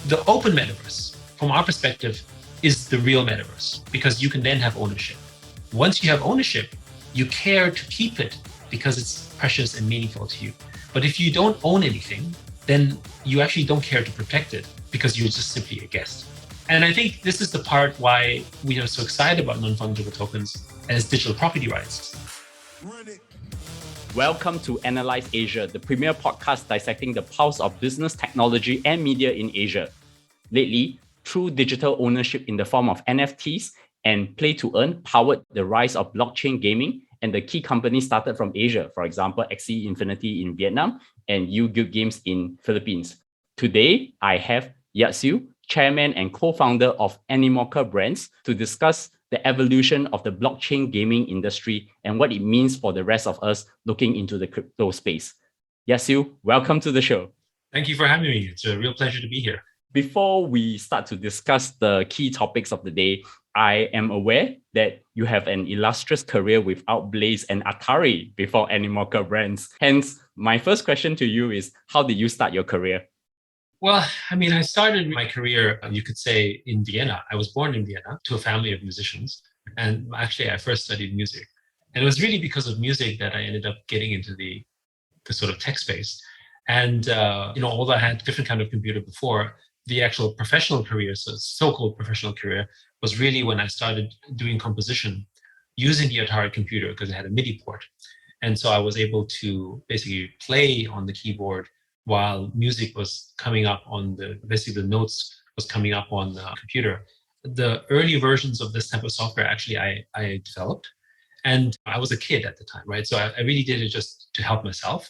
The open metaverse, from our perspective, is the real metaverse because you can then have ownership. Once you have ownership, you care to keep it because it's precious and meaningful to you. But if you don't own anything, then you actually don't care to protect it because you're just simply a guest. And I think this is the part why we are so excited about non-fungible tokens as digital property rights. Welcome to Analyse Asia, the premier podcast dissecting the pulse of business, technology, and media in Asia. Lately, true digital ownership in the form of NFTs and play to earn powered the rise of blockchain gaming, and the key companies started from Asia, for example, Axie Infinity in Vietnam and Guild Games in Philippines. Today, I have Yat Siu, chairman and co-founder of Animoca Brands, to discuss the evolution of the blockchain gaming industry and what it means for the rest of us looking into the crypto space. Yat Siu, welcome to the show. Thank you for having me. It's a real pleasure to be here. Before we start to discuss the key topics of the day, I am aware that you have an illustrious career with Outblaze and Atari before Animoca Brands. Hence, my first question to you is, how did you start your career? Well, I started my career, you could say, in Vienna. I was born in Vienna to a family of musicians. And actually, I first studied music. And it was really because of music that I ended up getting into the sort of tech space. And, although I had different kind of computer before, the actual professional career, so-called professional career, was really when I started doing composition using the Atari computer because it had a MIDI port. And so I was able to basically play on the keyboard while music was coming up on the notes was coming up on the computer. The early versions of this type of software, actually, I developed. And I was a kid at the time, right? So I really did it just to help myself.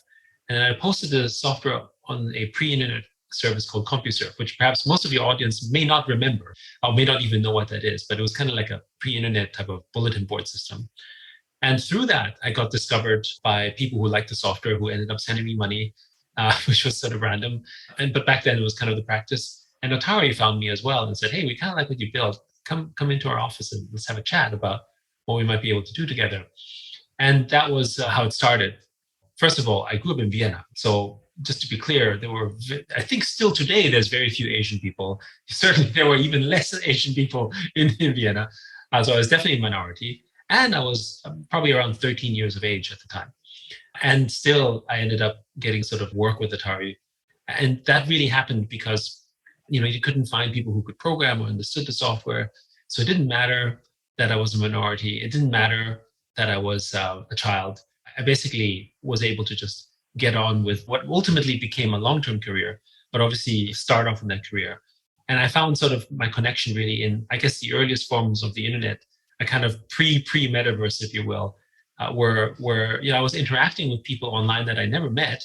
And I posted the software on a pre-internet service called CompuServe, which perhaps most of your audience may not remember or may not even know what that is, but it was kind of like a pre-internet type of bulletin board system. And through that, I got discovered by people who liked the software, who ended up sending me money, which was sort of random. But back then it was kind of the practice. And Atari found me as well and said, hey, we kind of like what you built. Come into our office and let's have a chat about what we might be able to do together. And that was how it started. First of all, I grew up in Vienna. So just to be clear, I think still today, there's very few Asian people. Certainly there were even less Asian people in Vienna. So I was definitely a minority. And I was probably around 13 years of age at the time. And still, I ended up getting sort of work with Atari. And that really happened because, you couldn't find people who could program or understood the software. So it didn't matter that I was a minority. It didn't matter that I was a child. I basically was able to just get on with what ultimately became a long-term career, but obviously start off in that career. And I found sort of my connection really in, I guess, the earliest forms of the internet, a kind of pre-metaverse, if you will, where I was interacting with people online that I never met,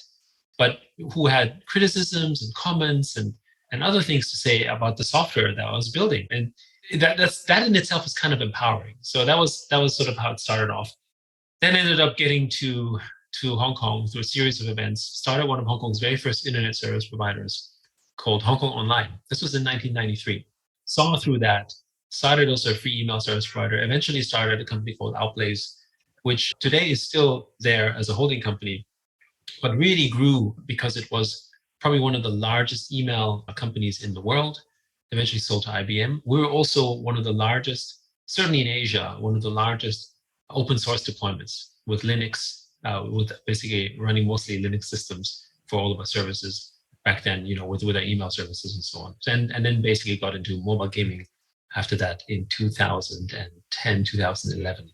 but who had criticisms and comments and other things to say about the software that I was building. And that in itself is kind of empowering. So that was sort of how it started off. Then ended up getting to Hong Kong through a series of events, started one of Hong Kong's very first internet service providers called Hong Kong Online. This was in 1993. Saw through that, started also a free email service provider, eventually started a company called Outblaze, which today is still there as a holding company, but really grew because it was probably one of the largest email companies in the world, eventually sold to IBM. We were also one of the largest, certainly in Asia, one of the largest open source deployments with Linux, with basically running mostly Linux systems for all of our services back then, with our email services and so on. And then basically got into mobile gaming after that in 2010, 2011.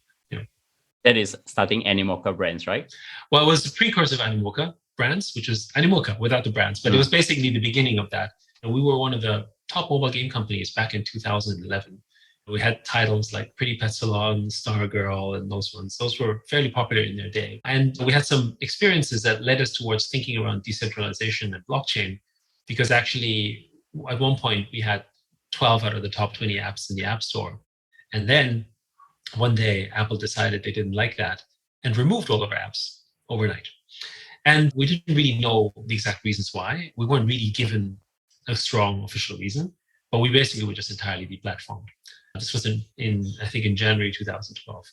That is starting Animoca Brands, right? Well, it was the precursor of Animoca Brands, which was Animoca without the brands, but it was basically the beginning of that. And we were one of the top mobile game companies back in 2011. We had titles like Pretty Pet Salon, Stargirl, and those ones. Those were fairly popular in their day. And we had some experiences that led us towards thinking around decentralization and blockchain, because actually at one point we had 12 out of the top 20 apps in the App Store. And then one day, Apple decided they didn't like that and removed all of our apps overnight. And we didn't really know the exact reasons why. We weren't really given a strong official reason, but we basically were just entirely deplatformed. This was in January 2012.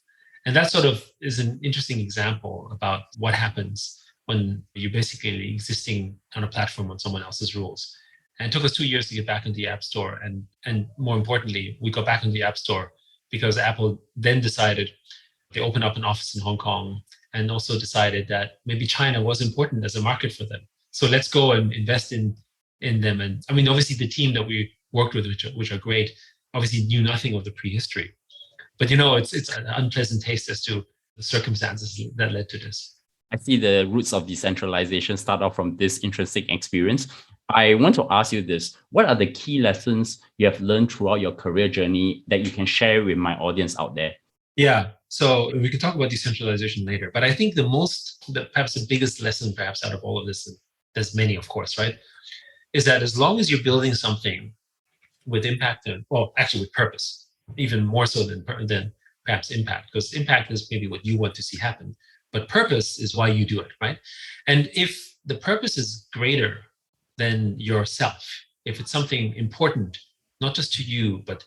And that sort of is an interesting example about what happens when you're basically existing on a platform on someone else's rules. And it took us 2 years to get back into the App Store. And more importantly, we got back into the App Store because Apple then decided they opened up an office in Hong Kong and also decided that maybe China was important as a market for them. So let's go and invest in them. And I mean, obviously the team that we worked with, which are great, obviously knew nothing of the prehistory. But it's an unpleasant taste as to the circumstances that led to this. I see the roots of decentralization start off from this intrinsic experience. I want to ask you this. What are the key lessons you have learned throughout your career journey that you can share with my audience out there? Yeah, so we can talk about decentralization later. But I think perhaps the biggest lesson perhaps out of all of this, and there's many, of course, right, is that as long as you're building something with impact actually with purpose, even more so than perhaps impact, because impact is maybe what you want to see happen, but purpose is why you do it, right? And if the purpose is greater than yourself, if it's something important, not just to you, but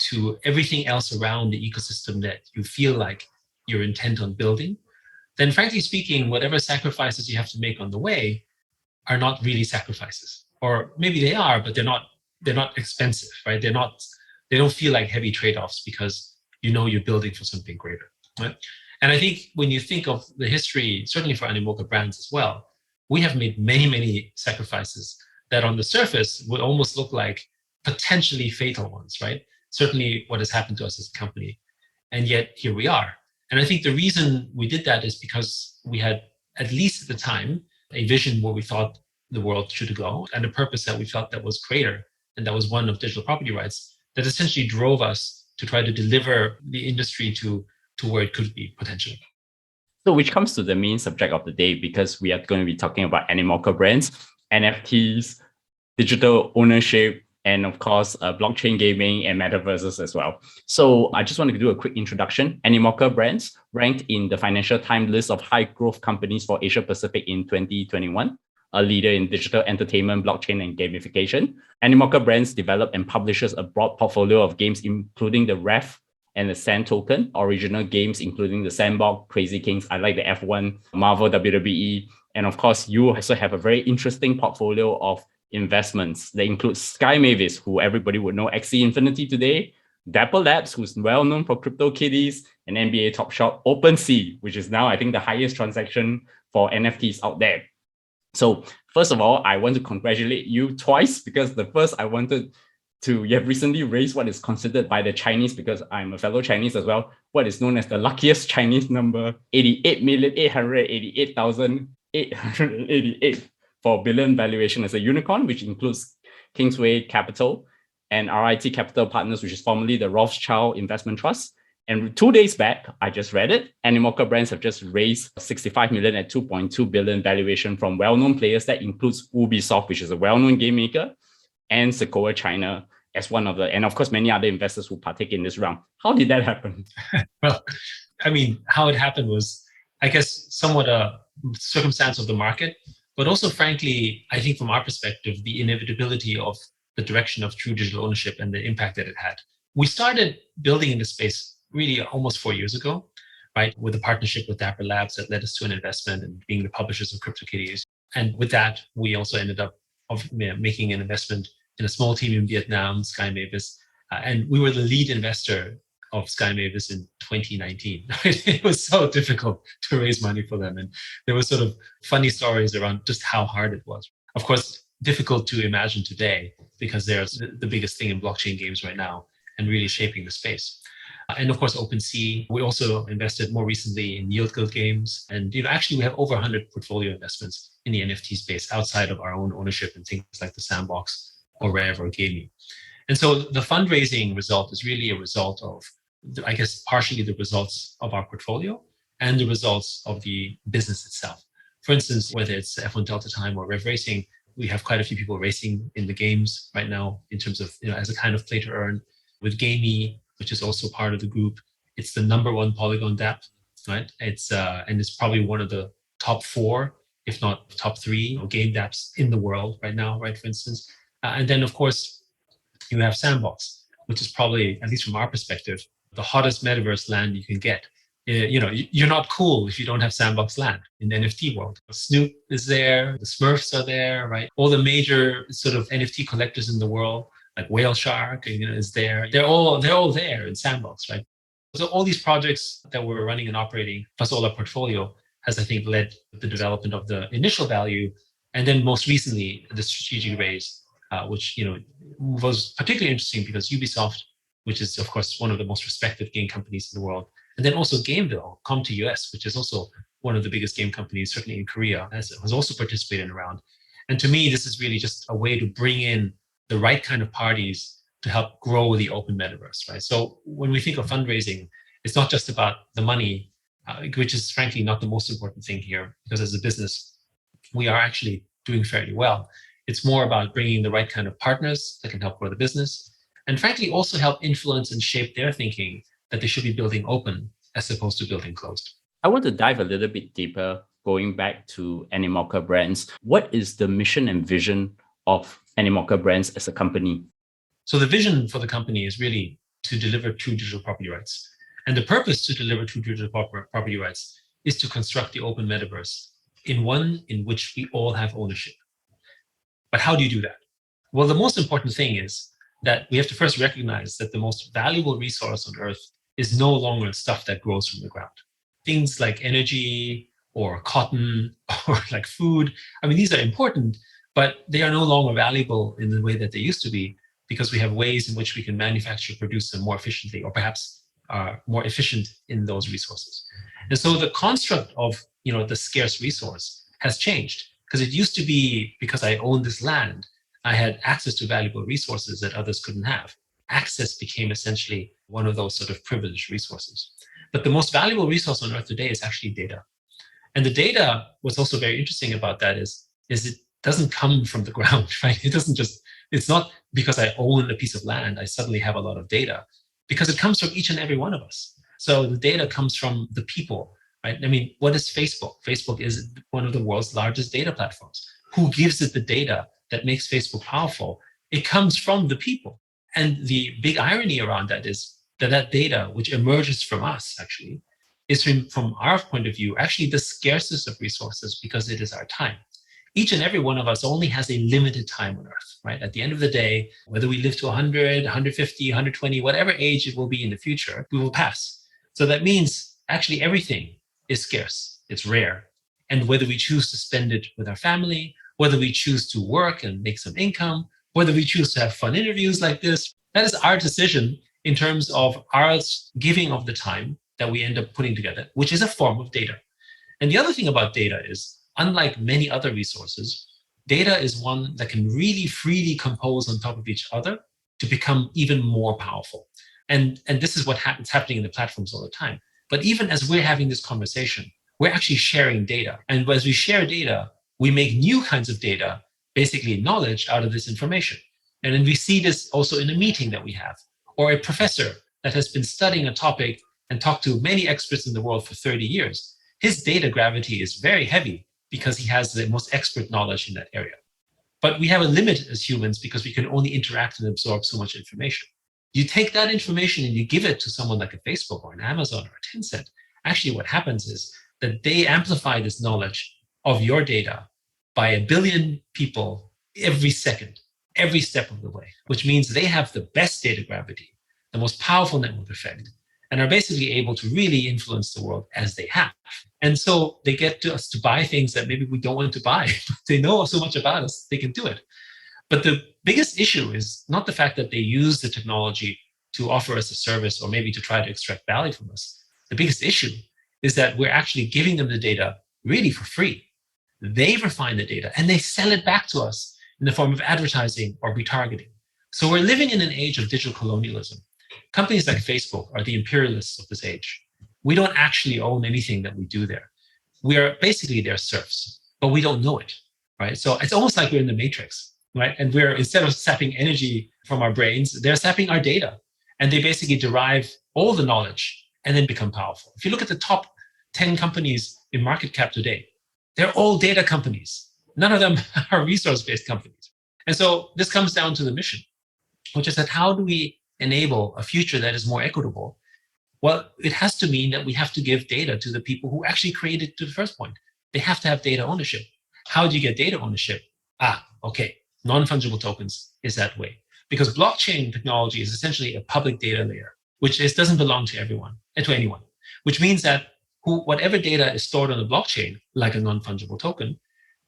to everything else around the ecosystem that you feel like you're intent on building, then frankly speaking, whatever sacrifices you have to make on the way are not really sacrifices. Or maybe they are, but they're not expensive, right? They don't feel like heavy trade-offs because you're building for something greater, right? And I think when you think of the history, certainly for Animoca Brands as well, we have made many, many sacrifices that on the surface would almost look like potentially fatal ones, right? Certainly what has happened to us as a company. And yet here we are. And I think the reason we did that is because we had, at least at the time, a vision where we thought the world should go and a purpose that we felt that was greater, and that was one of digital property rights, that essentially drove us to try to deliver the industry to where it could be potentially. So which comes to the main subject of the day, because we are going to be talking about Animoca Brands, NFTs, digital ownership, and of course, blockchain gaming and metaverses as well. So I just want to do a quick introduction. Animoca Brands ranked in the Financial Times list of high growth companies for Asia Pacific in 2021, a leader in digital entertainment, blockchain, and gamification. Animoca Brands developed and publishes a broad portfolio of games, including the REF and the Sand token, original games, including the Sandbox, Crazy Kings, I like the F1, Marvel, WWE. And of course, you also have a very interesting portfolio of investments that include Sky Mavis, who everybody would know Axie Infinity today, Dapper Labs, who's well known for CryptoKitties, and NBA Top Shot, OpenSea, which is now, I think, the highest transaction for NFTs out there. So first of all, I want to congratulate you twice, because the first you have recently raised what is considered by the Chinese, because I'm a fellow Chinese as well, what is known as the luckiest Chinese number, 88,888,888 for billion valuation as a unicorn, which includes Kingsway Capital and RIT Capital Partners, which is formerly the Rothschild Investment Trust. And 2 days back, I just read it, Animoca Brands have just raised 65 million at 2.2 billion valuation from well-known players. That includes Ubisoft, which is a well-known game maker, and Sequoia China as one of and of course, many other investors who partake in this round. How did that happen? Well, I mean, how it happened was, I guess, somewhat a circumstance of the market, but also, frankly, I think from our perspective, the inevitability of the direction of true digital ownership and the impact that it had. We started building in this space really almost 4 years ago, right, with a partnership with Dapper Labs that led us to an investment and being the publishers of CryptoKitties. And with that, we also ended up making an investment in a small team in Vietnam, Sky Mavis. And we were the lead investor of Sky Mavis in 2019. It was so difficult to raise money for them. And there were sort of funny stories around just how hard it was. Of course, difficult to imagine today, because there's the biggest thing in blockchain games right now and really shaping the space. And of course, OpenSea. We also invested more recently in Yield Guild games. And actually, we have over 100 portfolio investments in the NFT space outside of our own ownership and things like the Sandbox or REV or gaming. And so the fundraising result is really a result of, I guess, partially the results of our portfolio and the results of the business itself. For instance, whether it's F1 Delta Time or Rev Racing, we have quite a few people racing in the games right now in terms of, as a kind of play to earn. With Gamey, which is also part of the group, it's the #1 Polygon DApp, right? And it's probably one of the top 4, if not top 3 game dApps in the world right now, right? For instance. And then, of course, you have Sandbox, which is probably, at least from our perspective, the hottest metaverse land you can get, You're not cool if you don't have sandbox land in the NFT world. Snoop is there, the Smurfs are there, right? All the major sort of NFT collectors in the world, like Whale Shark, is there. They're all there in sandbox, right? So all these projects that we're running and operating, plus all our portfolio, has I think led the development of the initial value, and then most recently the strategic raise, which was particularly interesting because Ubisoft, which is of course one of the most respected game companies in the world, and then also Gameville, come to US, which is also one of the biggest game companies, certainly in Korea, has also participated in a round. And to me, this is really just a way to bring in the right kind of parties to help grow the open metaverse, right? So when we think of fundraising, it's not just about the money, which is frankly not the most important thing here, because as a business, we are actually doing fairly well. It's more about bringing the right kind of partners that can help grow the business, and frankly also help influence and shape their thinking that they should be building open as opposed to building closed. I want to dive a little bit deeper, going back to Animoca Brands. What is the mission and vision of Animoca Brands as a company? So the vision for the company is really to deliver true digital property rights. And the purpose to deliver true digital property rights is to construct the open metaverse in one in which we all have ownership. But how do you do that? Well, the most important thing is that we have to first recognize that the most valuable resource on Earth is no longer stuff that grows from the ground. Things like energy or cotton or like food, these are important, but they are no longer valuable in the way that they used to be, because we have ways in which we can manufacture, produce them more efficiently, or perhaps are more efficient in those resources. And so the construct of the scarce resource has changed, because it used to be, because I owned this land, I had access to valuable resources that others couldn't have. Access became essentially one of those sort of privileged resources. But the most valuable resource on Earth today is actually data. And the data, what's also very interesting about that is it doesn't come from the ground, right? It's not because I own a piece of land, I suddenly have a lot of data, because it comes from each and every one of us. So the data comes from the people, right? What is Facebook? Facebook is one of the world's largest data platforms. Who gives it the data that makes Facebook powerful? It comes from the people. And the big irony around that is that data, which emerges from us actually, is from our point of view, actually the scarcest of resources, because it is our time. Each and every one of us only has a limited time on Earth, right? At the end of the day, whether we live to 100, 150, 120, whatever age it will be in the future, we will pass. So that means actually everything is scarce, it's rare. And whether we choose to spend it with our family, whether we choose to work and make some income, whether we choose to have fun interviews like this, that is our decision in terms of our giving of the time that we end up putting together, which is a form of data. And the other thing about data is, unlike many other resources, data is one that can really freely compose on top of each other to become even more powerful. And this is what's happening in the platforms all the time. But even as we're having this conversation, we're actually sharing data. And as we share data, we make new kinds of data, basically knowledge, out of this information. And then we see this also in a meeting that we have, or a professor that has been studying a topic and talked to many experts in the world for 30 years. His data gravity is very heavy because he has the most expert knowledge in that area. But we have a limit as humans because we can only interact and absorb so much information. You take that information and you give it to someone like a Facebook or an Amazon or a Tencent. Actually, what happens is that they amplify this knowledge of your data by 1 billion people every second, every step of the way, which means they have the best data gravity, the most powerful network effect, and are basically able to really influence the world as they have. And so they get us to buy things that maybe we don't want to buy. They know so much about us, they can do it. But the biggest issue is not the fact that they use the technology to offer us a service or maybe to try to extract value from us. The biggest issue is that we're actually giving them the data really for free. They refine the data and they sell it back to us in the form of advertising or retargeting. So we're living in an age of digital colonialism. Companies like Facebook are the imperialists of this age. We don't actually own anything that we do there. We are basically their serfs, but we don't know it, right? So it's almost like we're in the Matrix, right? And instead of sapping energy from our brains, they're sapping our data. And they basically derive all the knowledge and then become powerful. If you look at the top 10 companies in market cap today, they're all data companies. None of them are resource-based companies. And so this comes down to the mission, which is that how do we enable a future that is more equitable Well, it has to mean that we have to give data to the people who actually created it to the first point. They have to have data ownership. How do you get data ownership? Okay, non-fungible tokens is that way. Because blockchain technology is essentially a public data layer, which doesn't belong to everyone and to anyone, which means that whatever data is stored on the blockchain, like a non-fungible token,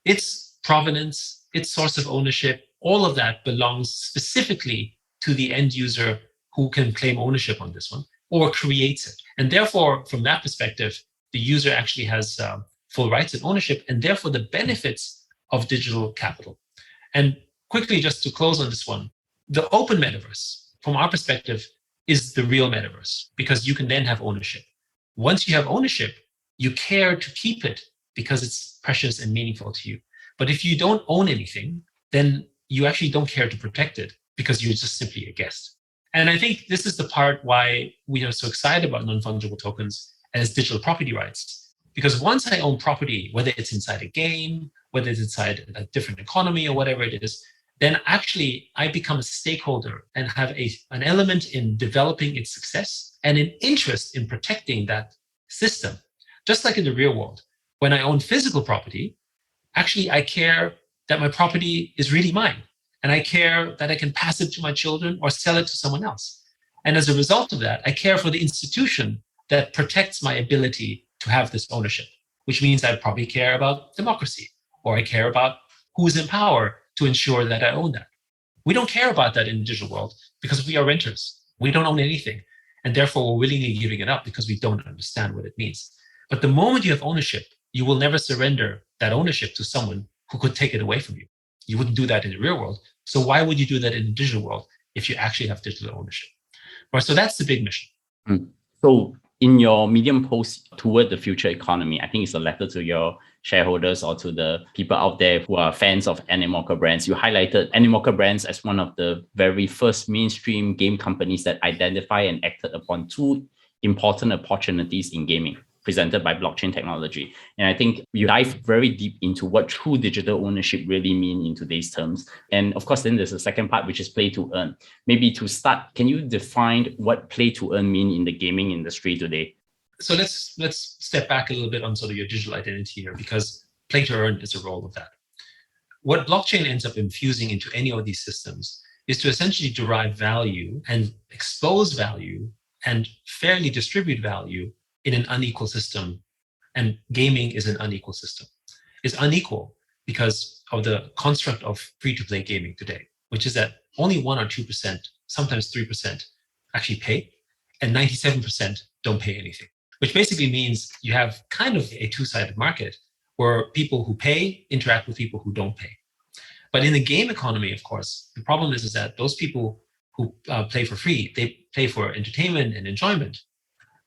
its provenance, its source of ownership, all of that belongs specifically to the end user who can claim ownership on this one or creates it. And therefore, from that perspective, the user actually has full rights and ownership, and therefore the benefits of digital capital. And quickly, just to close on this one, the open metaverse, from our perspective, is the real metaverse because you can then have ownership. Once you have ownership, you care to keep it because it's precious and meaningful to you. But if you don't own anything, then you actually don't care to protect it because you're just simply a guest. And I think this is the part why we are so excited about non-fungible tokens as digital property rights. Because once I own property, whether it's inside a game, whether it's inside a different economy or whatever it is, then actually I become a stakeholder and have an element in developing its success and an interest in protecting that system. Just like in the real world, when I own physical property, actually I care that my property is really mine. And I care that I can pass it to my children or sell it to someone else. And as a result of that, I care for the institution that protects my ability to have this ownership, which means I probably care about democracy, or I care about who's in power to ensure that I own that. We don't care about that in the digital world because we are renters. We don't own anything. And therefore, we're willingly giving it up because we don't understand what it means. But the moment you have ownership, you will never surrender that ownership to someone who could take it away from you. You wouldn't do that in the real world. So why would you do that in the digital world if you actually have digital ownership? Right, so that's the big mission. So in your Medium post toward the future economy, I think it's a letter to your shareholders or to the people out there who are fans of Animoca Brands. You highlighted Animoca Brands as one of the very first mainstream game companies that identify and acted upon two important opportunities in gaming presented by blockchain technology. And I think you dive very deep into what true digital ownership really means in today's terms. And of course, then there's a second part, which is play to earn. Maybe to start, can you define what play to earn mean in the gaming industry today? So let's step back a little bit on sort of your digital identity here, because play to earn is a role of that. What blockchain ends up infusing into any of these systems is to essentially derive value and expose value and fairly distribute value in an unequal system. And gaming is an unequal system. It's unequal because of the construct of free-to-play gaming today, which is that only 1 or 2%, sometimes 3% actually pay, and 97% don't pay anything, which basically means you have kind of a two-sided market where people who pay interact with people who don't pay. But in the game economy, of course, the problem is that those people who play for free, they play for entertainment and enjoyment.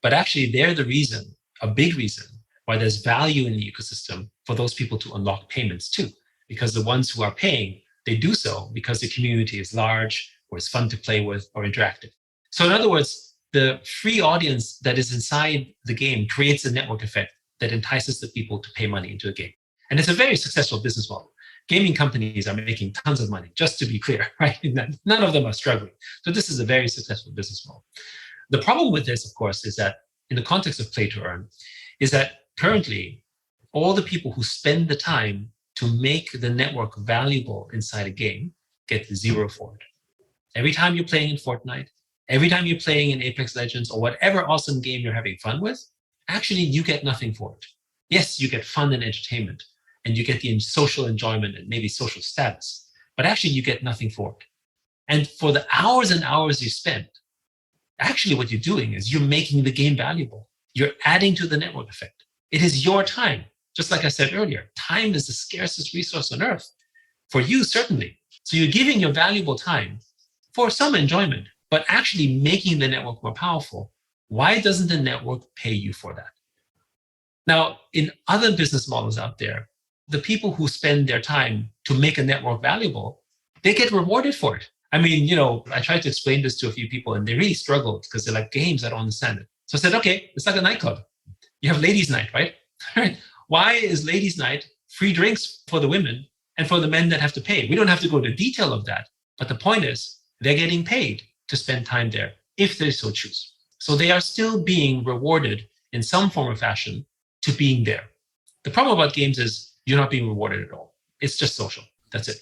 But actually, they're the reason, a big reason, why there's value in the ecosystem for those people to unlock payments too. Because the ones who are paying, they do so because the community is large, or it's fun to play with, or interactive. So in other words, the free audience that is inside the game creates a network effect that entices the people to pay money into a game. And it's a very successful business model. Gaming companies are making tons of money, just to be clear, right? None of them are struggling. So this is a very successful business model. The problem with this, of course, is that in the context of play to earn, is that currently all the people who spend the time to make the network valuable inside a game get zero for it. Every time you're playing in Fortnite, every time you're playing in Apex Legends or whatever awesome game you're having fun with, actually you get nothing for it. Yes, you get fun and entertainment, and you get the social enjoyment and maybe social status, but actually you get nothing for it. And for the hours and hours you spend, actually what you're doing is you're making the game valuable. You're adding to the network effect. It is your time. Just like I said earlier, time is the scarcest resource on earth. For you, certainly. So you're giving your valuable time for some enjoyment, but actually making the network more powerful. Why doesn't the network pay you for that? Now, in other business models out there, the people who spend their time to make a network valuable, they get rewarded for it. I mean, I tried to explain this to a few people and they really struggled because they're like, games, I don't understand it. So I said, okay, it's like a nightclub. You have ladies' night, right? Why is ladies' night free drinks for the women and for the men that have to pay? We don't have to go into detail of that. But the point is, they're getting paid to spend time there if they so choose. So they are still being rewarded in some form or fashion to being there. The problem about games is you're not being rewarded at all. It's just social. That's it.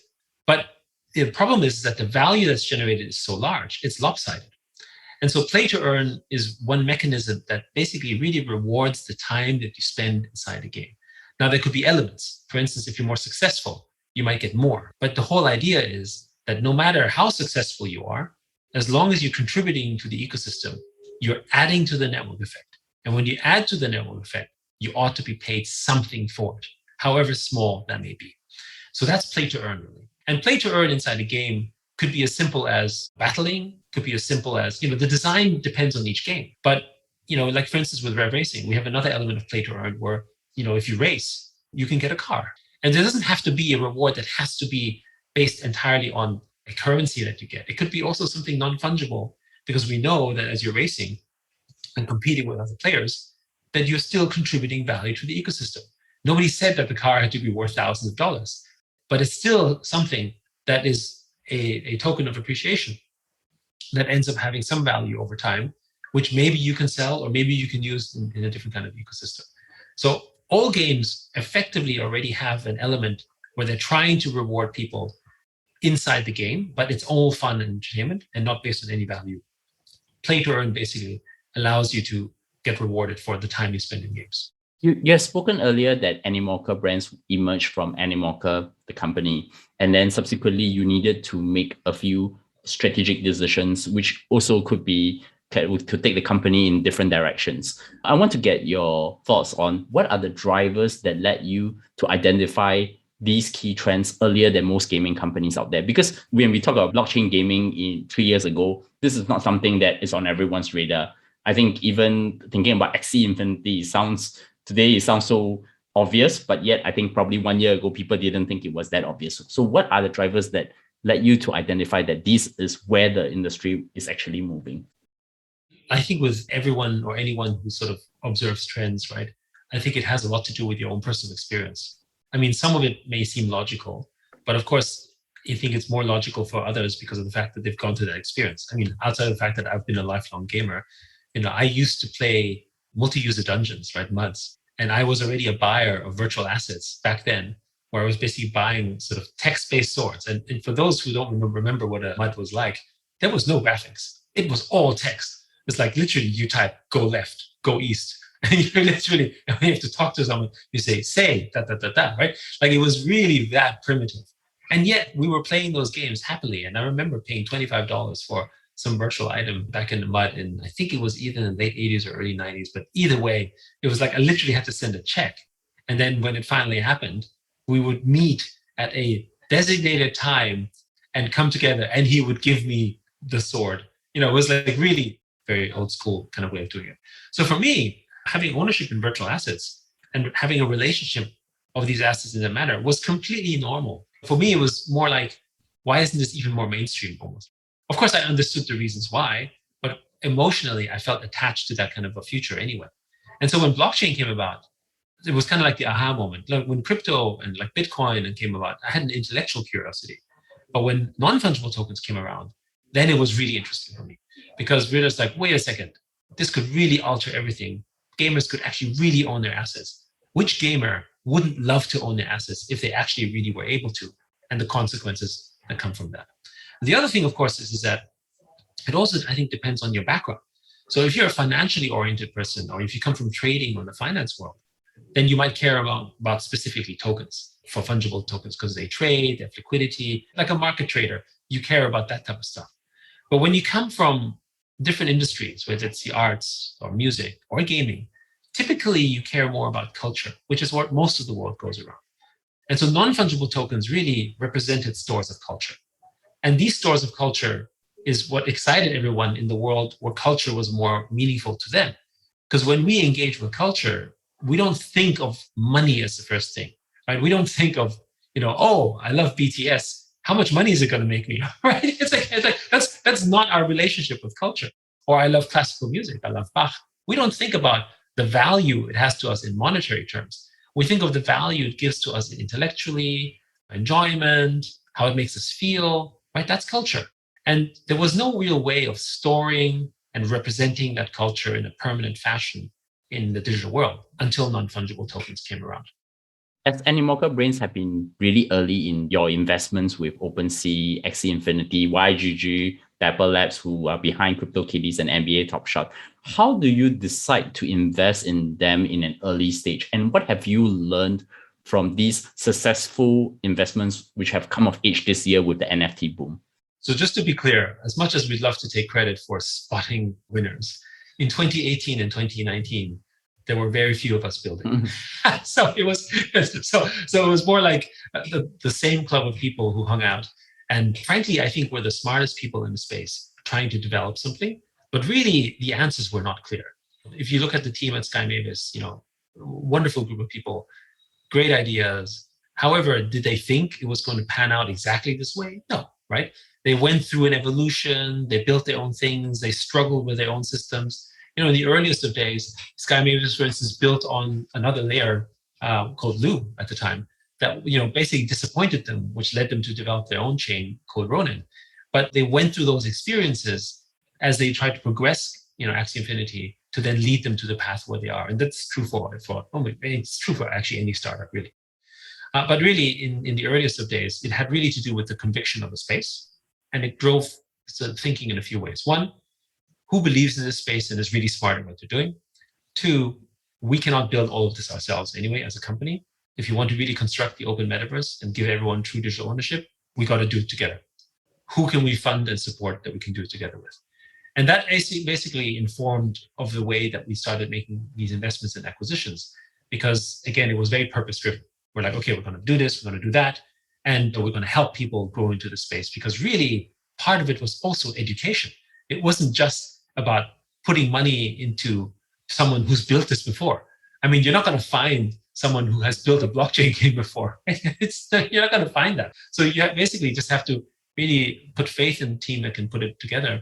But the problem is that the value that's generated is so large, it's lopsided. And so play to earn is one mechanism that basically really rewards the time that you spend inside a game. Now, there could be elements. For instance, if you're more successful, you might get more. But the whole idea is that no matter how successful you are, as long as you're contributing to the ecosystem, you're adding to the network effect. And when you add to the network effect, you ought to be paid something for it, however small that may be. So that's play to earn, really. And play to earn inside a game could be as simple as battling, could be as simple as, the design depends on each game. But, like for instance, with Rev Racing, we have another element of play to earn where, if you race, you can get a car. And there doesn't have to be a reward that has to be based entirely on a currency that you get. It could be also something non-fungible, because we know that as you're racing and competing with other players, that you're still contributing value to the ecosystem. Nobody said that the car had to be worth thousands of dollars, but it's still something that is a token of appreciation that ends up having some value over time, which maybe you can sell or maybe you can use in a different kind of ecosystem. So all games effectively already have an element where they're trying to reward people inside the game, but it's all fun and entertainment and not based on any value. Play to earn basically allows you to get rewarded for the time you spend in games. You have spoken earlier that Animoca Brands emerged from Animoca, the company, and then subsequently you needed to make a few strategic decisions, which also could take the company in different directions. I want to get your thoughts on what are the drivers that led you to identify these key trends earlier than most gaming companies out there. Because when we talk about blockchain gaming 3 years ago, this is not something that is on everyone's radar. I think even thinking about Axie Infinity today it sounds so obvious, but yet I think probably 1 year ago, people didn't think it was that obvious. So what are the drivers that led you to identify that this is where the industry is actually moving? I think with everyone or anyone who sort of observes trends, right, I think it has a lot to do with your own personal experience. I mean, some of it may seem logical, but of course, I think it's more logical for others because of the fact that they've gone through that experience. I mean, outside of the fact that I've been a lifelong gamer, I used to play multi-user dungeons, right, MUDs, and I was already a buyer of virtual assets back then, where I was basically buying sort of text-based swords. And for those who don't remember what a MUD was like, there was no graphics. It was all text. It's like literally you type, go left, go east. And you're literally, when you have to talk to someone, you say, da, da, da, da, right? Like it was really that primitive. And yet we were playing those games happily. And I remember paying $25 for some virtual item back in the MUD. And I think it was either in the late 80s or early 90s. But either way, it was like I literally had to send a check. And then when it finally happened, we would meet at a designated time and come together. And he would give me the sword. It was like really very old school kind of way of doing it. So for me, having ownership in virtual assets and having a relationship of these assets in that manner was completely normal. For me, it was more like, why isn't this even more mainstream almost? Of course, I understood the reasons why, but emotionally, I felt attached to that kind of a future anyway. And so when blockchain came about, it was kind of like the aha moment. Like when crypto and like Bitcoin came about, I had an intellectual curiosity. But when non-fungible tokens came around, then it was really interesting for me because we're just like, wait a second, this could really alter everything. Gamers could actually really own their assets. Which gamer wouldn't love to own their assets if they actually really were able to, and the consequences that come from that? The other thing, of course, is that it also, I think, depends on your background. So if you're a financially oriented person, or if you come from trading or the finance world, then you might care about specifically tokens, for fungible tokens, because they trade, they have liquidity. Like a market trader, you care about that type of stuff. But when you come from different industries, whether it's the arts or music or gaming, typically you care more about culture, which is what most of the world goes around. And so non-fungible tokens really represented stores of culture. And these stores of culture is what excited everyone in the world where culture was more meaningful to them. Because when we engage with culture, we don't think of money as the first thing, right? We don't think of, oh, I love BTS. How much money is it going to make me, right? It's like that's not our relationship with culture. Or I love classical music. I love Bach. We don't think about the value it has to us in monetary terms. We think of the value it gives to us intellectually, enjoyment, how it makes us feel, right? That's culture. And there was no real way of storing and representing that culture in a permanent fashion in the digital world until non-fungible tokens came around. As Animoca Brands have been really early in your investments with OpenSea, Axie Infinity, YGG, Dapper Labs, who are behind CryptoKitties and NBA Top Shot, how do you decide to invest in them in an early stage? And what have you learned from these successful investments which have come of age this year with the NFT boom? So just to be clear, as much as we'd love to take credit for spotting winners, in 2018 and 2019, there were very few of us building. Mm-hmm. So it was more like the same club of people who hung out. And frankly, I think we're the smartest people in the space trying to develop something, but really the answers were not clear. If you look at the team at Sky Mavis, wonderful group of people, great ideas. However, did they think it was going to pan out exactly this way? No, right? They went through an evolution, they built their own things, they struggled with their own systems. In the earliest of days, Sky Mavis, for instance, built on another layer called Lu at the time that basically disappointed them, which led them to develop their own chain called Ronin. But they went through those experiences as they tried to progress, Axie Infinity to then lead them to the path where they are. And that's true it's true for actually any startup, really. But really, in the earliest of days, it had really to do with the conviction of the space. And it drove thinking in a few ways. One, who believes in this space and is really smart at what they're doing? Two, we cannot build all of this ourselves anyway as a company. If you want to really construct the open metaverse and give everyone true digital ownership, we got to do it together. Who can we fund and support that we can do it together with? And that basically informed of the way that we started making these investments and acquisitions. Because again, it was very purpose-driven. We're like, okay, we're going to do this, we're going to do that, and we're going to help people grow into the space. Because really, part of it was also education. It wasn't just about putting money into someone who's built this before. I mean, you're not going to find someone who has built a blockchain game before. You're not going to find that. So you basically just have to really put faith in the team that can put it together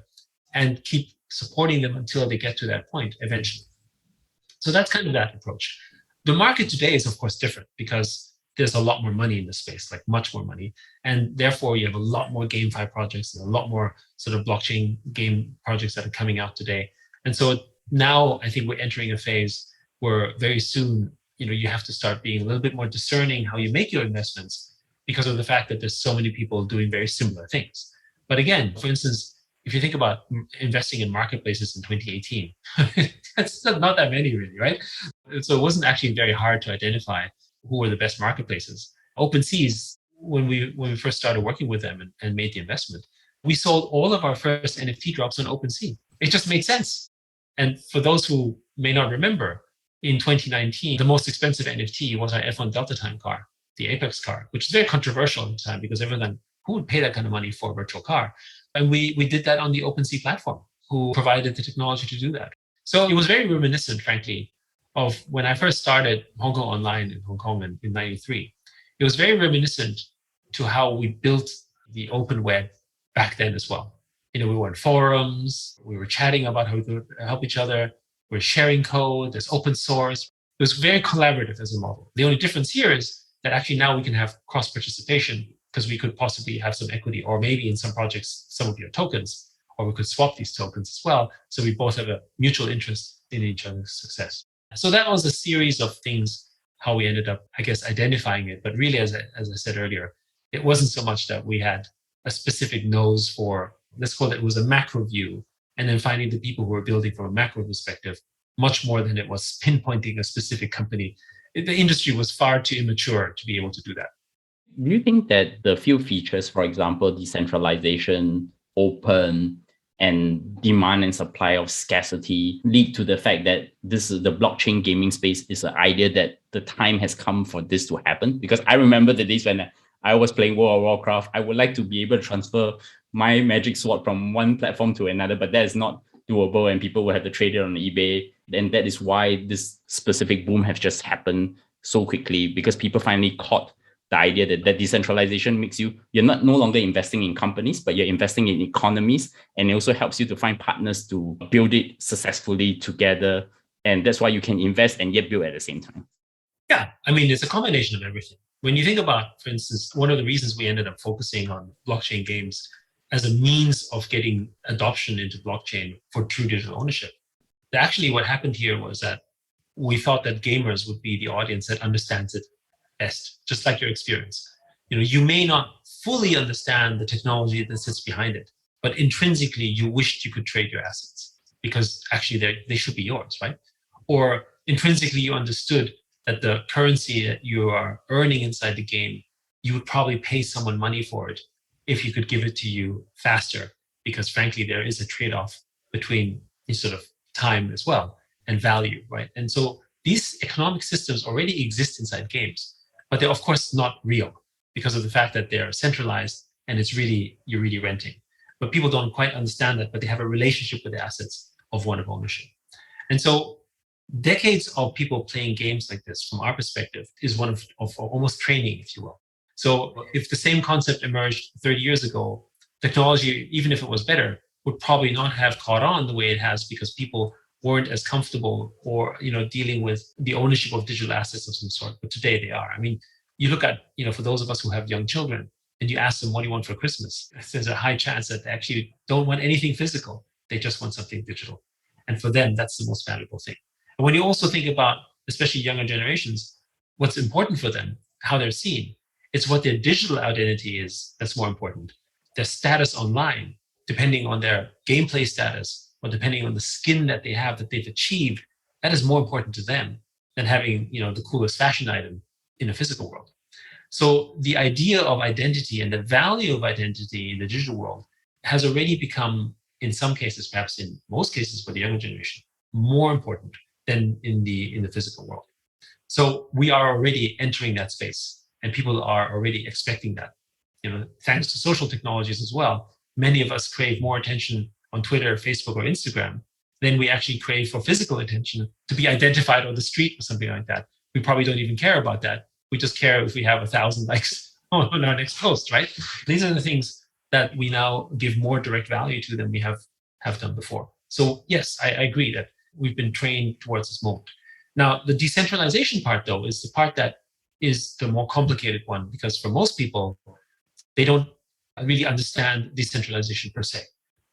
and keep supporting them until they get to that point eventually. So that's kind of that approach. The market today is, of course, different because there's a lot more money in the space, like much more money. And therefore, you have a lot more GameFi projects and a lot more sort of blockchain game projects that are coming out today. And so now I think we're entering a phase where very soon, you have to start being a little bit more discerning how you make your investments because of the fact that there's so many people doing very similar things. But again, for instance, if you think about investing in marketplaces in 2018, that's not that many really, right? So it wasn't actually very hard to identify who were the best marketplaces. OpenSea's, when we first started working with them and made the investment, we sold all of our first NFT drops on OpenSea. It just made sense. And for those who may not remember, in 2019, the most expensive NFT was our F1 Delta Time car, the Apex car, which is very controversial at the time because everyone, who would pay that kind of money for a virtual car? And we did that on the OpenSea platform, who provided the technology to do that. So it was very reminiscent, frankly, of when I first started Hong Kong Online in Hong Kong in 93. It was very reminiscent to how we built the open web back then as well. We were in forums, we were chatting about how we could help each other, we're sharing code, there's open source. It was very collaborative as a model. The only difference here is that actually now we can have cross-participation because we could possibly have some equity, or maybe in some projects, some of your tokens, or we could swap these tokens as well. So we both have a mutual interest in each other's success. So that was a series of things, how we ended up, I guess, identifying it. But really, as I said earlier, it wasn't so much that we had a specific nose for, let's call it was a macro view, and then finding the people who were building from a macro perspective, much more than it was pinpointing a specific company. The industry was far too immature to be able to do that. Do you think that the few features, for example, decentralization, open, and demand and supply of scarcity lead to the fact that this is the blockchain gaming space is an idea that the time has come for this to happen? Because I remember the days when I was playing World of Warcraft, I would like to be able to transfer my magic sword from one platform to another, but that is not doable and people will have to trade it on eBay. And that is why this specific boom has just happened so quickly, because people finally caught the idea that decentralization makes you're no longer investing in companies, but you're investing in economies. And it also helps you to find partners to build it successfully together. And that's why you can invest and yet build at the same time. Yeah, I mean, it's a combination of everything. When you think about, for instance, one of the reasons we ended up focusing on blockchain games as a means of getting adoption into blockchain for true digital ownership. Actually, what happened here was that we thought that gamers would be the audience that understands it best, just like your experience. You may not fully understand the technology that sits behind it, but intrinsically you wished you could trade your assets because actually they should be yours, right? Or intrinsically you understood that the currency that you are earning inside the game, you would probably pay someone money for it if you could give it to you faster, because frankly, there is a trade-off between sort of time as well and value, right? And so these economic systems already exist inside games, but they're of course not real because of the fact that they're centralized and you're really renting. But people don't quite understand that, but they have a relationship with the assets of one of ownership. And so decades of people playing games like this, from our perspective, is one of almost training, if you will. So if the same concept emerged 30 years ago, technology, even if it was better, would probably not have caught on the way it has because people weren't as comfortable or dealing with the ownership of digital assets of some sort. But today they are. I mean, you look at, for those of us who have young children, and you ask them, what do you want for Christmas? There's a high chance that they actually don't want anything physical. They just want something digital. And for them, that's the most valuable thing. And when you also think about, especially younger generations, what's important for them, how they're seen, it's what their digital identity is that's more important. Their status online, depending on their gameplay status, or depending on the skin that they have that they've achieved, that is more important to them than having the coolest fashion item in a physical world. So the idea of identity and the value of identity in the digital world has already become, in some cases, perhaps in most cases for the younger generation, more important than in the physical world. So we are already entering that space, and people are already expecting that. Thanks to social technologies as well, many of us crave more attention on Twitter, Facebook, or Instagram than we actually crave for physical attention to be identified on the street or something like that. We probably don't even care about that. We just care if we have 1,000 likes on our next post, right? These are the things that we now give more direct value to than we have done before. So yes, I agree that we've been trained towards this mode. Now, the decentralization part, though, is the part that is the more complicated one, because for most people, they don't really understand decentralization per se,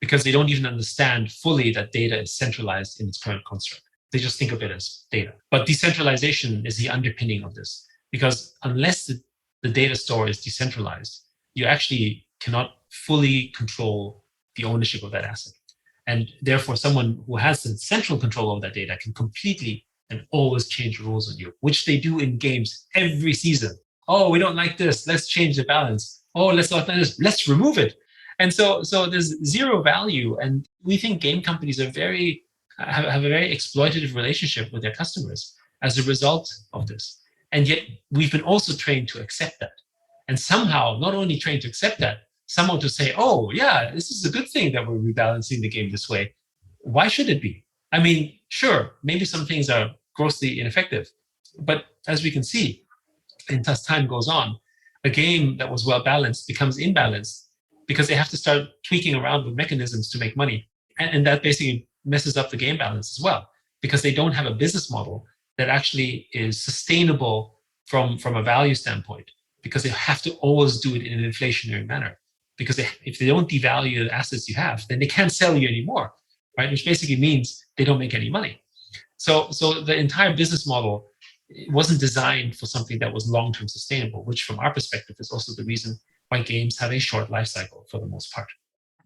because they don't even understand fully that data is centralized in its current construct. They just think of it as data. But decentralization is the underpinning of this, because unless the data store is decentralized, you actually cannot fully control the ownership of that asset. And therefore, someone who has the central control of that data can completely and always change rules on you, which they do in games every season. Oh, we don't like this. Let's change the balance. Oh, let's not like this. Let's remove it. And so there's zero value. And we think game companies are have a very exploitative relationship with their customers as a result of this. And yet we've been also trained to accept that. And somehow, not only trained to accept that, somehow to say, oh, yeah, this is a good thing that we're rebalancing the game this way. Why should it be? I mean, sure, maybe some things are grossly ineffective. But as we can see, as time goes on, a game that was well balanced becomes imbalanced because they have to start tweaking around with mechanisms to make money. And that basically messes up the game balance as well, because they don't have a business model that actually is sustainable from a value standpoint, because they have to always do it in an inflationary manner. Because if they don't devalue the assets you have, then they can't sell you anymore, right? Which basically means they don't make any money. So the entire business model wasn't designed for something that was long-term sustainable, which from our perspective is also the reason why games have a short life cycle for the most part.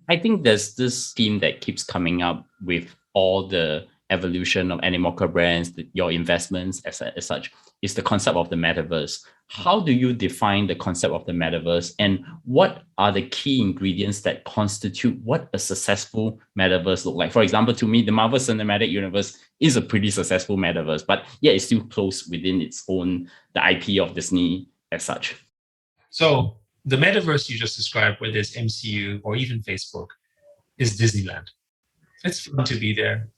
I think there's this theme that keeps coming up with all the evolution of Animoca Brands, your investments as such, is the concept of the metaverse. How do you define the concept of the metaverse, and what are the key ingredients that constitute what a successful metaverse look like? For example, to me, the Marvel Cinematic Universe is a pretty successful metaverse, but yet it's still close within its own, the IP of Disney as such. So the metaverse you just described, whether it's MCU or even Facebook, is Disneyland. It's fun to be there.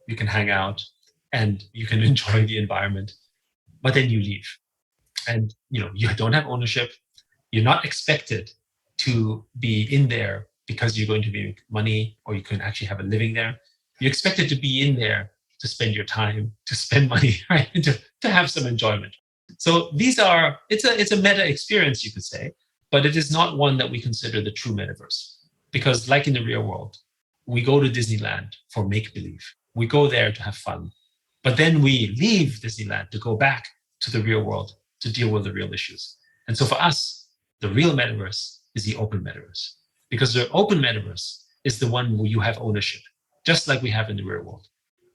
You can hang out and you can enjoy the environment, but then you leave. And you don't have ownership. You're not expected to be in there because you're going to make money or you can actually have a living there. You're expected to be in there to spend your time, to spend money, right? And to have some enjoyment. So it's a meta experience, you could say, but it is not one that we consider the true metaverse. Because like in the real world, we go to Disneyland for make-believe. We go there to have fun. But then we leave Disneyland to go back to the real world to deal with the real issues. And so for us, the real metaverse is the open metaverse. Because the open metaverse is the one where you have ownership, just like we have in the real world,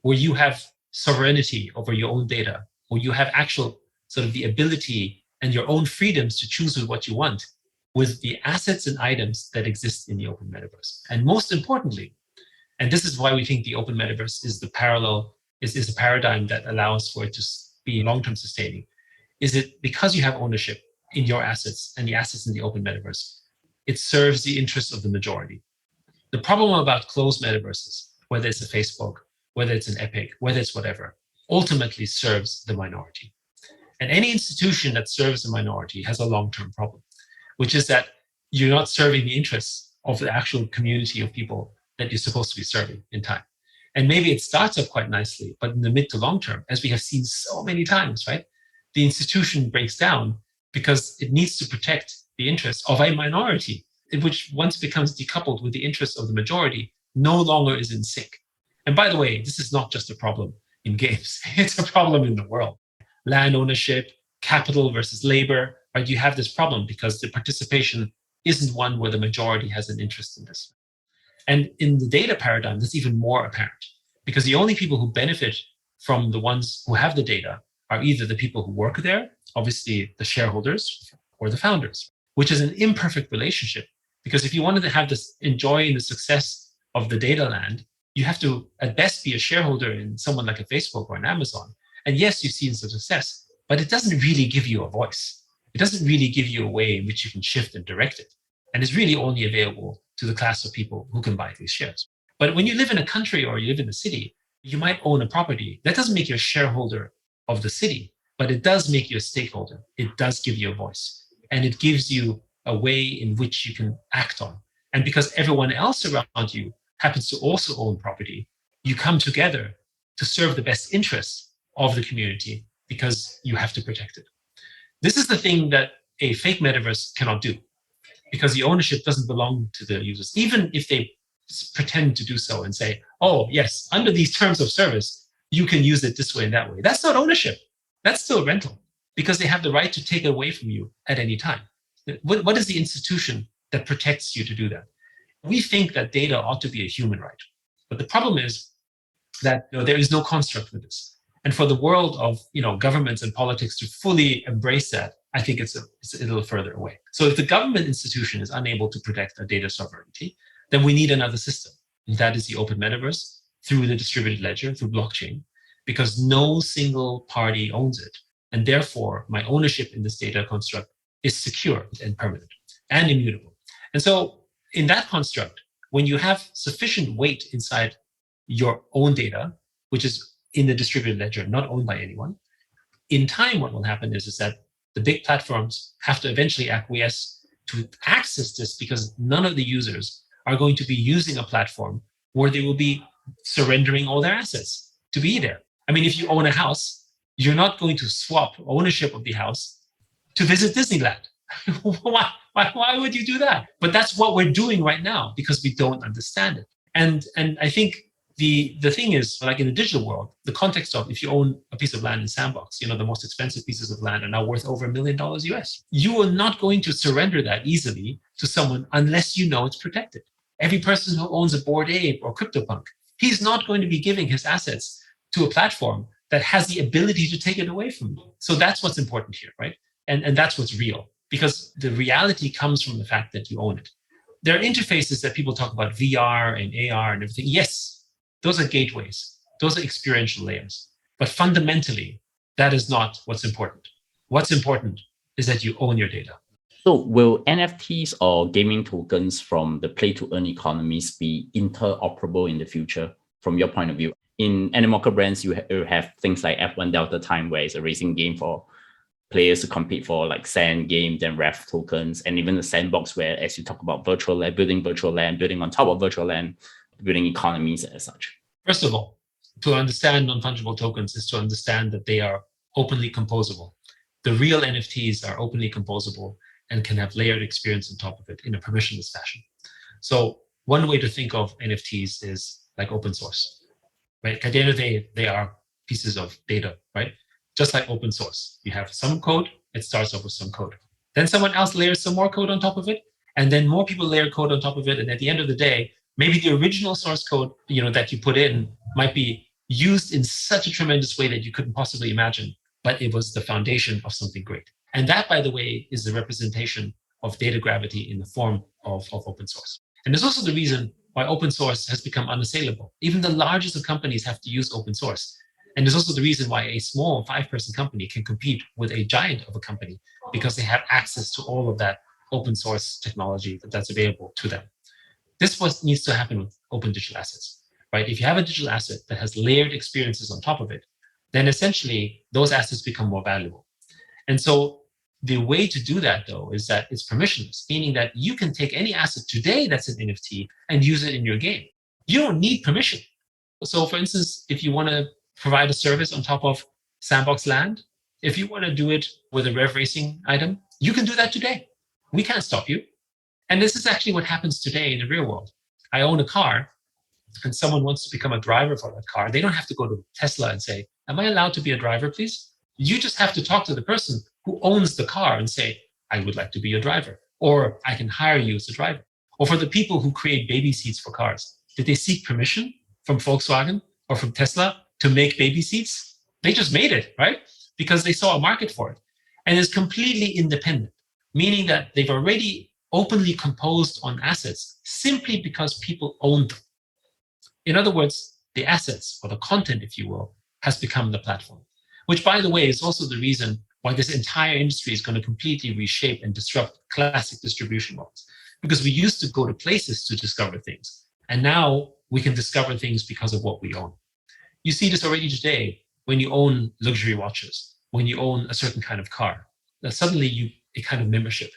where you have sovereignty over your own data, where you have actual sort of the ability and your own freedoms to choose what you want with the assets and items that exist in the open metaverse. And most importantly, and this is why we think the open metaverse is the parallel, is a paradigm that allows for it to be long-term sustaining, is it because you have ownership in your assets and the assets in the open metaverse, it serves the interests of the majority. The problem about closed metaverses, whether it's a Facebook, whether it's an Epic, whether it's whatever, ultimately serves the minority. And any institution that serves the minority has a long-term problem, which is that you're not serving the interests of the actual community of people that you're supposed to be serving in time. And maybe it starts up quite nicely, but in the mid to long term, as we have seen so many times, right, the institution breaks down because it needs to protect the interests of a minority, which once becomes decoupled with the interests of the majority, no longer is in sync. And by the way, this is not just a problem in games. It's a problem in the world. Land ownership, capital versus labor, right? You have this problem because the participation isn't one where the majority has an interest in this. And in the data paradigm, that's even more apparent because the only people who benefit from the ones who have the data are either the people who work there, obviously the shareholders, or the founders, which is an imperfect relationship. Because if you wanted to have this enjoying the success of the data land, you have to at best be a shareholder in someone like a Facebook or an Amazon. And yes, you've seen some success, but it doesn't really give you a voice. It doesn't really give you a way in which you can shift and direct it. And it's really only available to the class of people who can buy these shares. But when you live in a country or you live in a city, you might own a property. That doesn't make you a shareholder of the city, but it does make you a stakeholder. It does give you a voice. And it gives you a way in which you can act on. And because everyone else around you happens to also own property, you come together to serve the best interests of the community because you have to protect it. This is the thing that a fake metaverse cannot do because the ownership doesn't belong to the users, even if they pretend to do so and say, oh, yes, under these terms of service, you can use it this way and that way. That's not ownership. That's still rental because they have the right to take it away from you at any time. What is the institution that protects you to do that? We think that data ought to be a human right. But the problem is that there is no construct for this. And for the world of governments and politics to fully embrace that, I think it's a little further away. So if the government institution is unable to protect our data sovereignty, then we need another system. And that is the open metaverse through the distributed ledger, through blockchain, because no single party owns it. And therefore, my ownership in this data construct is secure and permanent and immutable. And so in that construct, when you have sufficient weight inside your own data, which is in the distributed ledger, not owned by anyone, in time, what will happen is that the big platforms have to eventually acquiesce to access this because none of the users are going to be using a platform where they will be surrendering all their assets to be there. I mean, if you own a house, you're not going to swap ownership of the house to visit Disneyland. Why would you do that? But that's what we're doing right now because we don't understand it. And I think the thing is, like in the digital world, the context of if you own a piece of land in Sandbox, the most expensive pieces of land are now worth over $1 million US. You are not going to surrender that easily to someone unless you know it's protected. Every person who owns a Bored Ape or CryptoPunk, he's not going to be giving his assets to a platform that has the ability to take it away from you. So that's what's important here, right? And that's what's real, because the reality comes from the fact that you own it. There are interfaces that people talk about, VR and AR and everything. Yes, those are gateways. Those are experiential layers. But fundamentally, that is not what's important. What's important is that you own your data. So will NFTs or gaming tokens from the play-to-earn economies be interoperable in the future from your point of view? In Animoca Brands, you have things like F1 Delta Time, where it's a racing game for players to compete for, like Sand games and Ref tokens, and even the Sandbox, where, as you talk about virtual land, building on top of virtual land, building economies as such. First of all, to understand non-fungible tokens is to understand that they are openly composable. The real NFTs are openly composable and can have layered experience on top of it in a permissionless fashion. So one way to think of NFTs is like open source, right? At the end of the day, they are pieces of data, right? Just like open source. You have some code, it starts off with some code. Then someone else layers some more code on top of it, and then more people layer code on top of it. And at the end of the day, maybe the original source code, that you put in might be used in such a tremendous way that you couldn't possibly imagine, but it was the foundation of something great. And that, by the way, is the representation of data gravity in the form of open source. And there's also the reason why open source has become unassailable. Even the largest of companies have to use open source. And there's also the reason why a small 5-person company can compete with a giant of a company, because they have access to all of that open source technology that's available to them. This is what needs to happen with open digital assets, right? If you have a digital asset that has layered experiences on top of it, then essentially those assets become more valuable. And so the way to do that, though, is that it's permissionless, meaning that you can take any asset today that's an NFT and use it in your game. You don't need permission. So for instance, if you want to provide a service on top of Sandbox Land, if you want to do it with a Rev Racing item, you can do that today. We can't stop you. And this is actually what happens today in the real world. I own a car and someone wants to become a driver for that car. They don't have to go to Tesla and say, am I allowed to be a driver, please? You just have to talk to the person who owns the car and say, I would like to be a driver, or I can hire you as a driver. Or for the people who create baby seats for cars, did they seek permission from Volkswagen or from Tesla to make baby seats? They just made it, right? Because they saw a market for it. And it's completely independent, meaning that they've already openly composed on assets simply because people own them. In other words, the assets, or the content, if you will, has become the platform, which, by the way, is also the reason why this entire industry is going to completely reshape and disrupt classic distribution models. Because we used to go to places to discover things, and now we can discover things because of what we own. You see this already today when you own luxury watches, when you own a certain kind of car. Now suddenly you a kind of membership,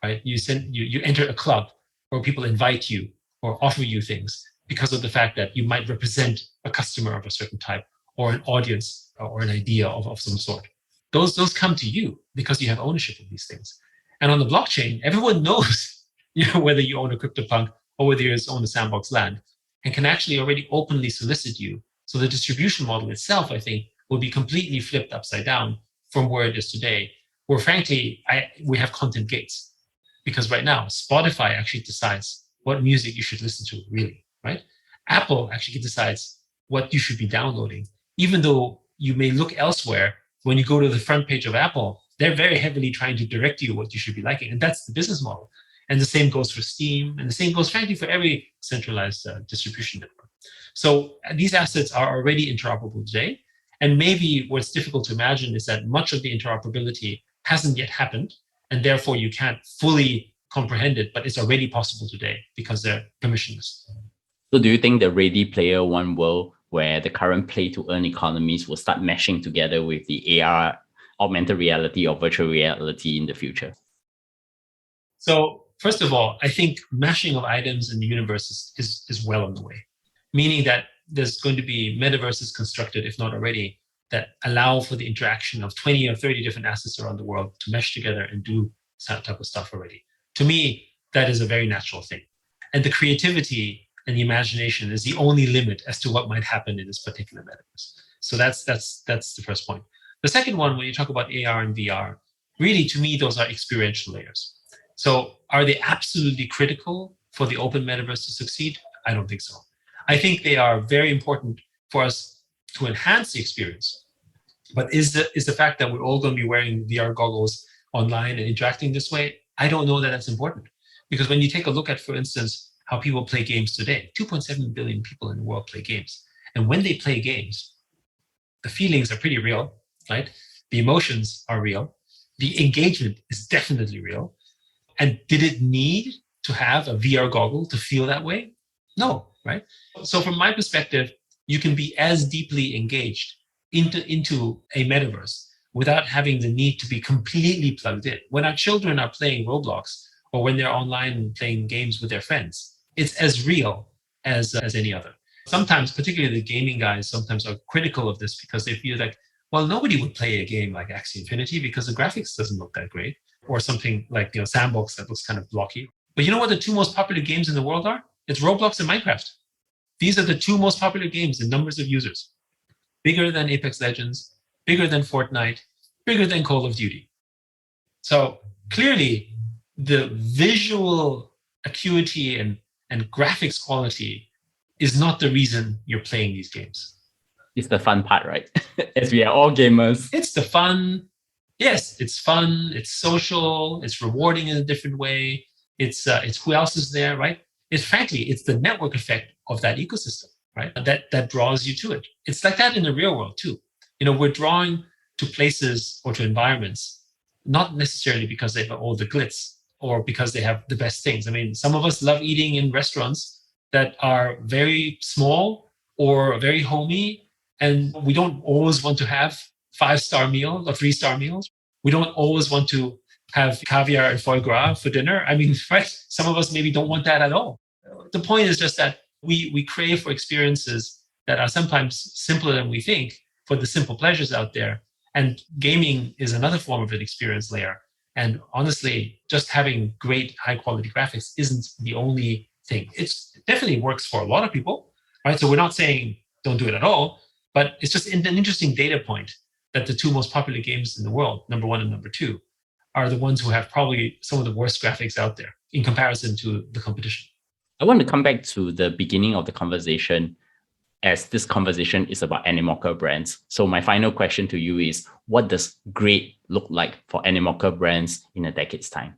right? You enter a club where people invite you or offer you things because of the fact that you might represent a customer of a certain type, or an audience, or an idea of some sort. Those come to you because you have ownership of these things. And on the blockchain, everyone knows whether you own a CryptoPunk or whether you own a Sandbox Land, and can actually already openly solicit you. So the distribution model itself, I think, will be completely flipped upside down from where it is today, where frankly, we have content gates. Because right now, Spotify actually decides what music you should listen to, really, right? Apple actually decides what you should be downloading, even though you may look elsewhere. When you go to the front page of Apple, they're very heavily trying to direct you what you should be liking. And that's the business model. And the same goes for Steam, and the same goes, frankly, for every centralized distribution network. So these assets are already interoperable today. And maybe what's difficult to imagine is that much of the interoperability hasn't yet happened, and therefore you can't fully comprehend it, but it's already possible today because they're permissionless. So do you think the Ready Player One world, where the current play-to-earn economies will start meshing together with the AR, augmented reality, or virtual reality in the future? So first of all, I think mashing of items in the universe is well on the way, meaning that there's going to be metaverses constructed, if not already, that allow for the interaction of 20 or 30 different assets around the world to mesh together and do that type of stuff already. To me, that is a very natural thing. And the creativity and the imagination is the only limit as to what might happen in this particular metaverse. So that's the first point. The second one, when you talk about AR and VR, really, to me, those are experiential layers. So are they absolutely critical for the open metaverse to succeed? I don't think so. I think they are very important for us to enhance the experience. But is the fact that we're all going to be wearing VR goggles online and interacting this way? I don't know that that's important. Because when you take a look at, for instance, how people play games today, 2.7 billion people in the world play games. And when they play games, the feelings are pretty real, right? The emotions are real. The engagement is definitely real. And did it need to have a VR goggle to feel that way? No, right? So from my perspective, you can be as deeply engaged into a metaverse without having the need to be completely plugged in. When our children are playing Roblox or when they're online playing games with their friends, it's as real as any other. Sometimes, particularly the gaming guys, sometimes are critical of this because they feel like, well, nobody would play a game like Axie Infinity because the graphics doesn't look that great, or something like Sandbox that looks kind of blocky. But you know what the two most popular games in the world are? It's Roblox and Minecraft. These are the two most popular games in numbers of users. Bigger than Apex Legends, bigger than Fortnite, bigger than Call of Duty. So clearly, the visual acuity and graphics quality is not the reason you're playing these games. It's the fun part, right? As we are all gamers. It's the fun. Yes, it's fun. It's social. It's rewarding in a different way. It's who else is there, right? It's the network effect of that ecosystem, right? That draws you to it. It's like that in the real world too. We're drawing to places or to environments, not necessarily because they have all the glitz or because they have the best things. I mean, some of us love eating in restaurants that are very small or very homey, and we don't always want to have 5-star meals or 3-star meals. We don't always want to have caviar and foie gras for dinner. I mean, right? Some of us maybe don't want that at all. The point is just that we crave for experiences that are sometimes simpler than we think, for the simple pleasures out there. And gaming is another form of an experience layer. And honestly, just having great high quality graphics isn't the only thing. It definitely works for a lot of people, right? So we're not saying don't do it at all, but it's just an interesting data point that the two most popular games in the world, number one and number two, are the ones who have probably some of the worst graphics out there in comparison to the competition. I want to come back to the beginning of the conversation, as this conversation is about Animoca Brands. So my final question to you is, what does great look like for Animoca Brands in a decade's time?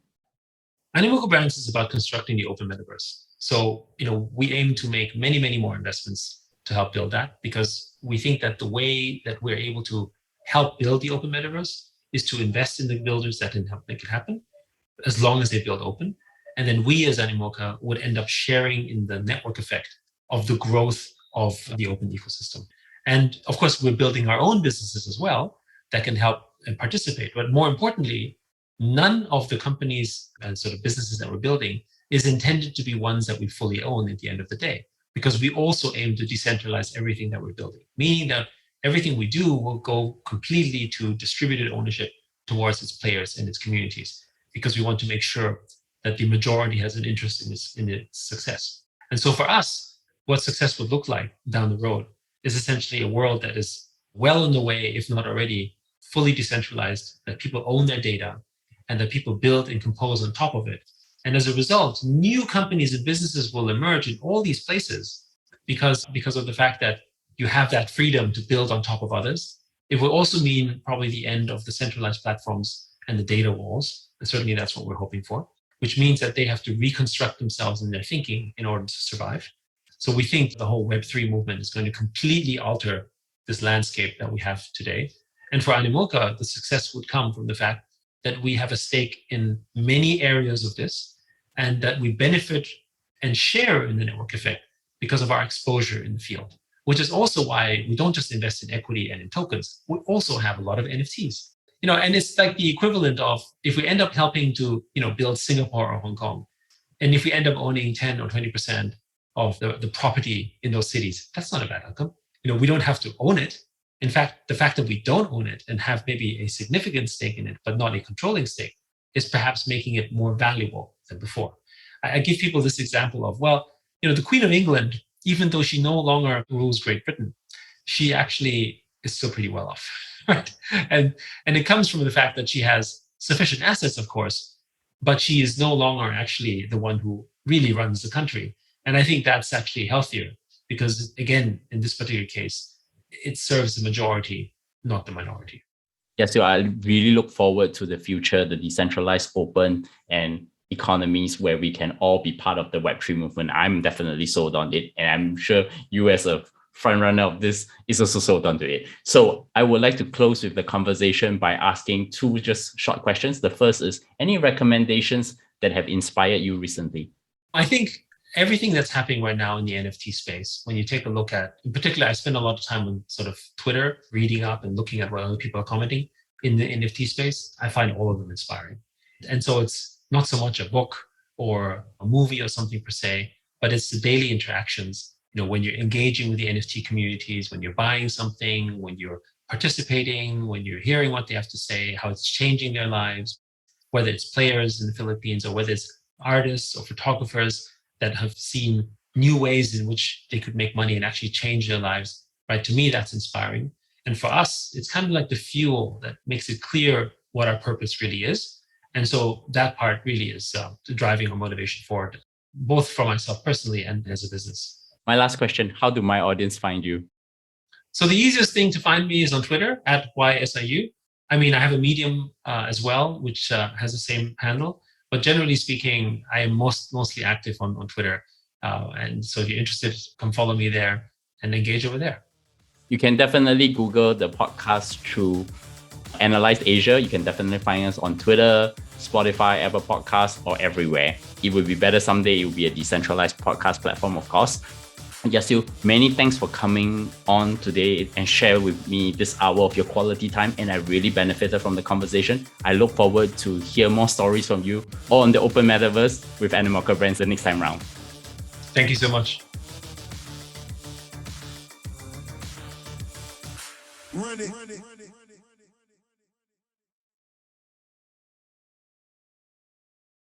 Animoca Brands is about constructing the open metaverse. So, we aim to make many, many more investments to help build that, because we think that the way that we're able to help build the open metaverse is to invest in the builders that can help make it happen, as long as they build open. And then we as Animoca would end up sharing in the network effect of the growth of the open ecosystem. And of course, we're building our own businesses as well that can help and participate. But more importantly, none of the companies and sort of businesses that we're building is intended to be ones that we fully own at the end of the day, because we also aim to decentralize everything that we're building, meaning that everything we do will go completely to distributed ownership towards its players and its communities, because we want to make sure that the majority has an interest in its success. And so for us, what success would look like down the road is essentially a world that is well on the way, if not already fully decentralized, that people own their data and that people build and compose on top of it. And as a result, new companies and businesses will emerge in all these places because of the fact that you have that freedom to build on top of others. It will also mean probably the end of the centralized platforms and the data walls. And certainly that's what we're hoping for, which means that they have to reconstruct themselves in their thinking in order to survive. So we think the whole Web3 movement is going to completely alter this landscape that we have today. And for Animoca, the success would come from the fact that we have a stake in many areas of this, and that we benefit and share in the network effect because of our exposure in the field, which is also why we don't just invest in equity and in tokens. We also have a lot of NFTs. And it's like the equivalent of, if we end up helping to, build Singapore or Hong Kong, and if we end up owning 10 or 20% of the property in those cities, that's not a bad outcome. We don't have to own it. In fact, the fact that we don't own it and have maybe a significant stake in it, but not a controlling stake, is perhaps making it more valuable than before. I give people this example of, the Queen of England, even though she no longer rules Great Britain, she actually is still pretty well off, right? And it comes from the fact that she has sufficient assets, of course, but she is no longer actually the one who really runs the country. And I think that's actually healthier because, again, in this particular case, it serves the majority, not the minority. Yeah, so I really look forward to the future, the decentralized, open, and economies where we can all be part of the Web3 movement. I'm definitely sold on it. And I'm sure you as a front runner of this is also sold on to it. So I would like to close with the conversation by asking two just short questions. The first is, any recommendations that have inspired you recently? I think everything that's happening right now in the NFT space, when you take a look at, in particular, I spend a lot of time on sort of Twitter, reading up and looking at what other people are commenting in the NFT space. I find all of them inspiring. And so it's not so much a book or a movie or something per se, but it's the daily interactions. When you're engaging with the NFT communities, when you're buying something, when you're participating, when you're hearing what they have to say, how it's changing their lives, whether it's players in the Philippines or whether it's artists or photographers that have seen new ways in which they could make money and actually change their lives, right? To me, that's inspiring. And for us, it's kind of like the fuel that makes it clear what our purpose really is. And so that part really is driving our motivation forward, both for myself personally and as a business. My last question, how do my audience find you? So the easiest thing to find me is on Twitter at YSIU. I mean, I have a Medium as well, which has the same handle. But generally speaking, I am mostly active on Twitter. And so if you're interested, come follow me there and engage over there. You can definitely Google the podcast through Analyse Asia. You can definitely find us on Twitter, Spotify, Apple Podcasts, or everywhere. It would be better someday. It will be a decentralized podcast platform, of course. Yat Siu, many thanks for coming on today and share with me this hour of your quality time. And I really benefited from the conversation. I look forward to hear more stories from you all on the open metaverse with Animoca Brands the next time round. Thank you so much. Run it.